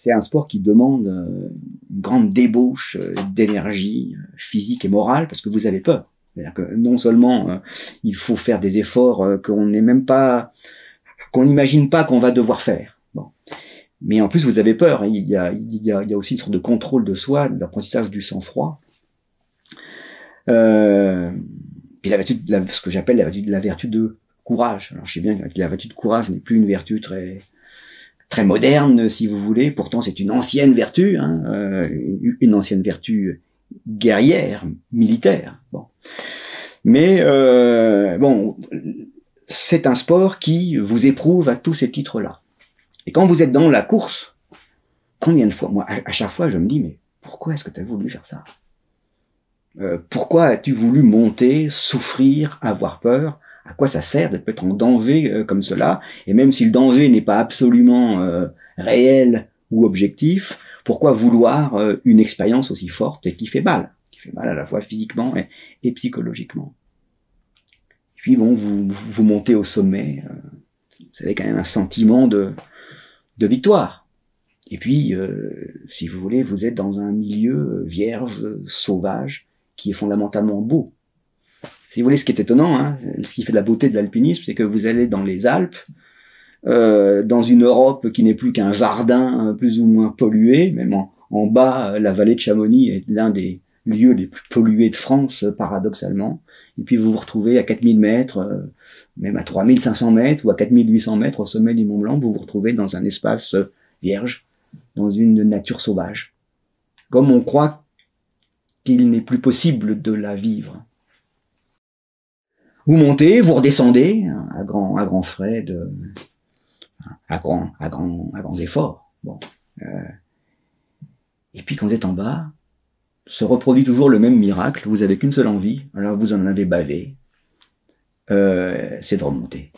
c'est un sport qui demande une grande débauche d'énergie physique et morale parce que vous avez peur. C'est-à-dire que non seulement il faut faire des efforts qu'on n'est même pas, qu'on n'imagine pas qu'on va devoir faire. Bon. Mais en plus vous avez peur. Il y a aussi une sorte de contrôle de soi, d'apprentissage du sang-froid. Et la vertu, ce que j'appelle la vertu de courage. Alors je sais bien que la vertu de courage n'est plus une vertu très moderne, si vous voulez. Pourtant, c'est une ancienne vertu, hein, une ancienne vertu guerrière, militaire. Bon. Mais bon, c'est un sport qui vous éprouve à tous ces titres-là. Et quand vous êtes dans la course, combien de fois, moi, à chaque fois, je me dis, mais pourquoi est-ce que tu as voulu faire ça? Pourquoi as-tu voulu monter, souffrir, avoir peur? À quoi ça sert d'être en danger comme cela? Et même si le danger n'est pas absolument réel ou objectif, pourquoi vouloir une expérience aussi forte et qui fait mal à la fois physiquement et psychologiquement? Puis bon, vous montez au sommet, vous avez quand même un sentiment de victoire. Et puis, si vous voulez, vous êtes dans un milieu vierge, sauvage, qui est fondamentalement beau. Si vous voulez, ce qui est étonnant, hein, ce qui fait la beauté de l'alpinisme, c'est que vous allez dans les Alpes, dans une Europe qui n'est plus qu'un jardin plus ou moins pollué, même en bas, la vallée de Chamonix est l'un des lieux les plus pollués de France, paradoxalement. Et puis vous vous retrouvez à 4000 mètres, même à 3500 mètres ou à 4800 mètres au sommet du Mont Blanc, vous vous retrouvez dans un espace vierge, dans une nature sauvage. Comme on croit qu'il n'est plus possible de la vivre. Vous montez, vous redescendez, à grands frais, à grands efforts. Bon. Et puis quand vous êtes en bas, se reproduit toujours le même miracle, vous avez qu'une seule envie, alors vous en avez bavé, c'est de remonter.